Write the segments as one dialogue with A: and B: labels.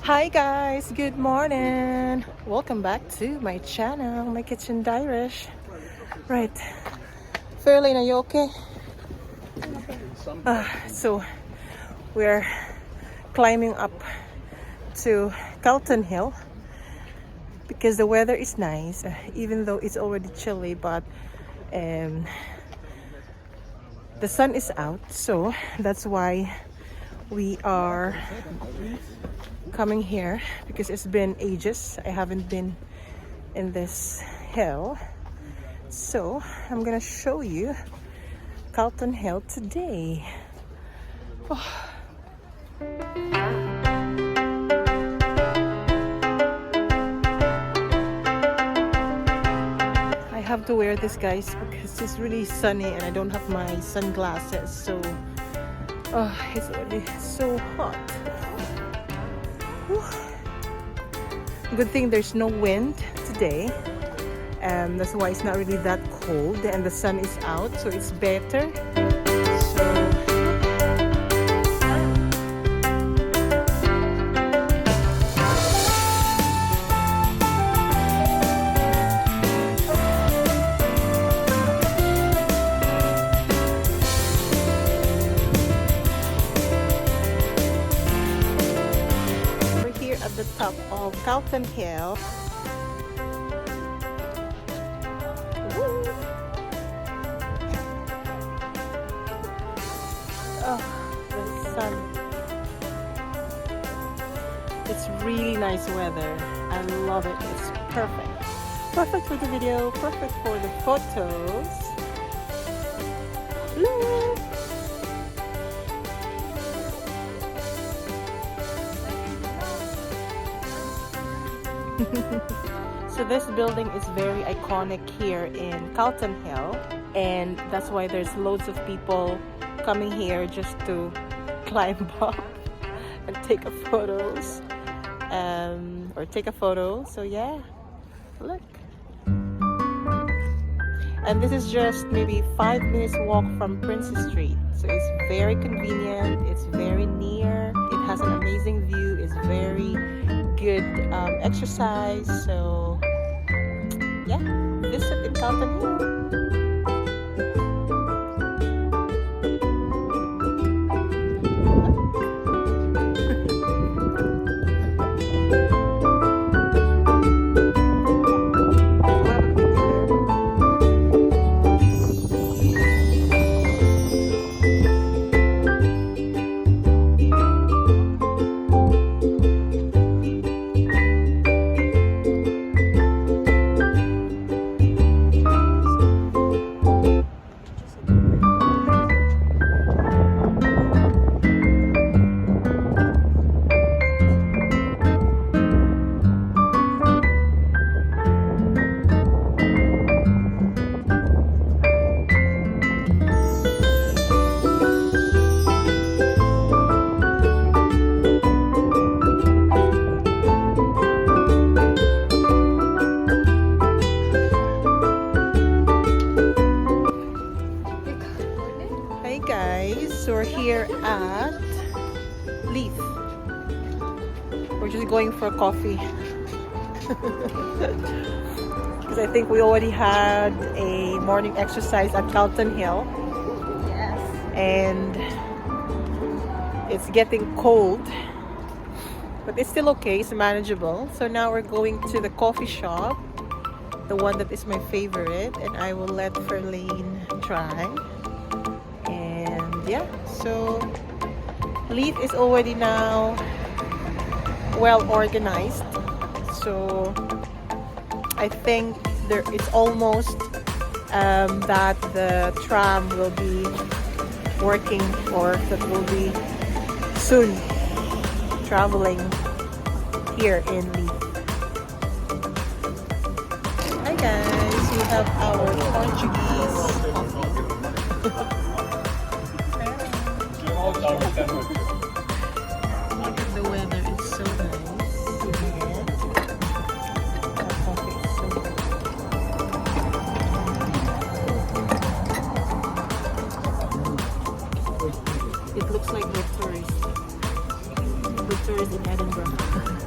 A: Hi guys, good morning. Welcome back to my channel, my kitchen diarish. Right, Fairlane, are you okay? So we're climbing up to Calton Hill because the weather is nice, even though it's already chilly, but the sun is out, so that's why we are coming here, because it's been ages I haven't been in this hill. So I'm gonna show you Calton Hill today. I have to wear this, guys, because it's really sunny and I don't have my sunglasses, so it's already so hot. Whew. Good thing there's no wind today, and that's why it's not really that cold, and the sun is out, so it's better. At the top of Calton Hill. Oh, the sun. It's really nice weather. I love it. It's perfect. Perfect for the video, perfect for the photos. Look! So this building is very iconic here in Calton Hill, and that's why there's loads of people coming here just to climb up and take a photos, or take a photo. So yeah, look. And this is just maybe 5 minutes walk from Princess Street, so it's very convenient, it's very near, it has an amazing view, it's very good exercise. So yeah, visit in Calton Hill. So we're here at Leaf. We're just going for coffee because I think we already had a morning exercise at Calton Hill.
B: Yes.
A: And it's getting cold, but it's still okay, it's manageable. So now we're going to the coffee shop, the one that is my favorite, and I will let Fairlane try. Yeah, so Leaf is already now well organized, so I think it's almost that the tram will be working, or that will be soon traveling here in Leaf. Hi guys, we have our Portuguese coffee. The weather is so nice. It looks like we're tourists. We're tourists in Edinburgh.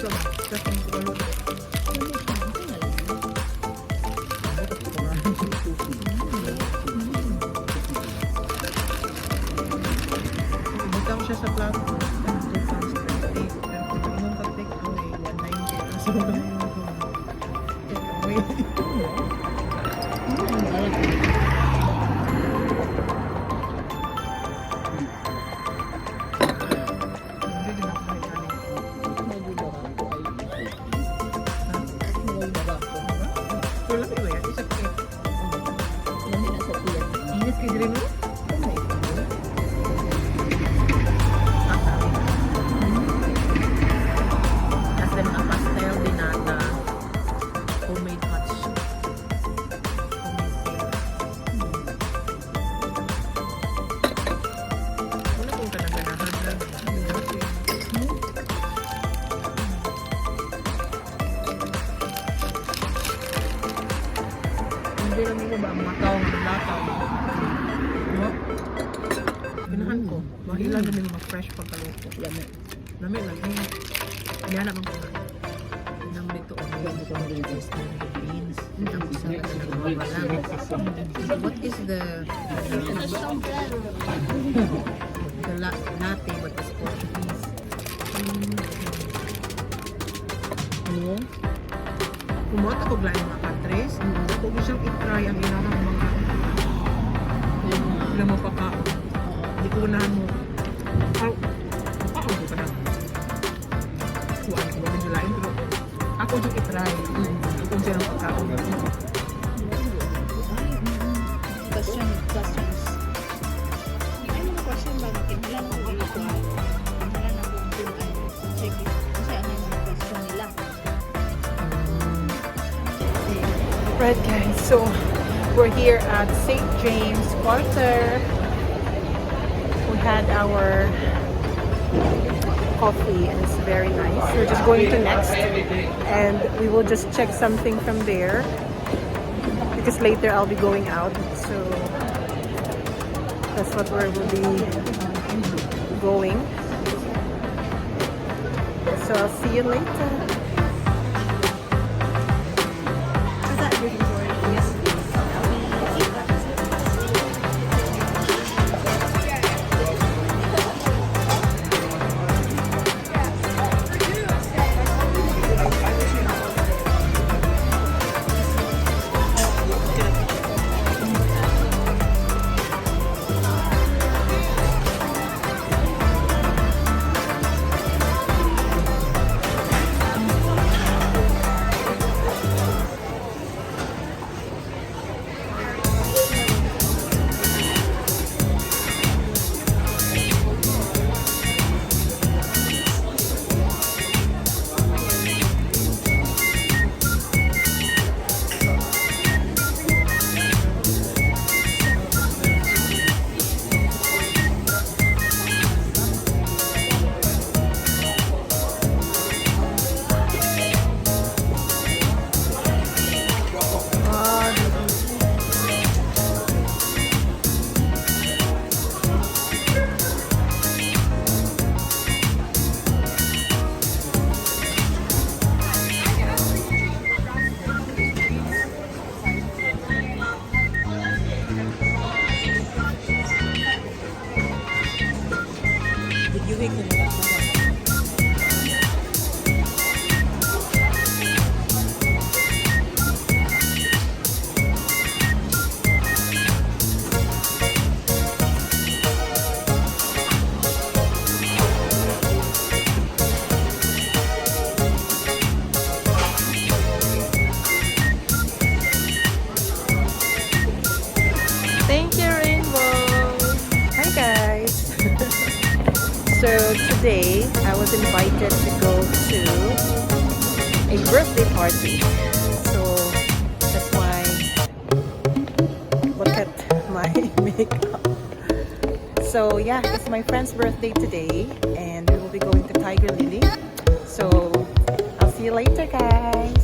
A: Butang siya sa plato. Pero kung inom ka take away, 190. So, take away. Hindi lang mo ba ang mataw ng lataw? No? Pinahan ko. Mahila namin ma-fresh pagkaluto. Lami. Lami lang. Kaya naman ko na. Nang dito ang beans. Ang isa na nagbabalang. What is the latte? What is Portuguese? Ano? Kumota ko glayang mga countries. Kung gusto i-try ang ilang mga ilang mga pagkaon. Hindi ko unahan mo. Ako ko pa na. Kuhaan ko ba nila pero ako yung i-try. Kung siya ng pagkaon.
B: Questions. Ay, mga question ba? Ilan ang ulit ko? Ilan ang check it. Kasi ano yung mga question nila?
A: Right guys, so we're here at St. James Quarter. We had our coffee and it's very nice. We're just going to next and we will just check something from there because later I'll be going out, so that's what we'll be going. So I'll see you later. So today I was invited to go to a birthday party. So that's why look at my makeup. So yeah, it's my friend's birthday today and we will be going to Tiger Lily. So I'll see you later guys.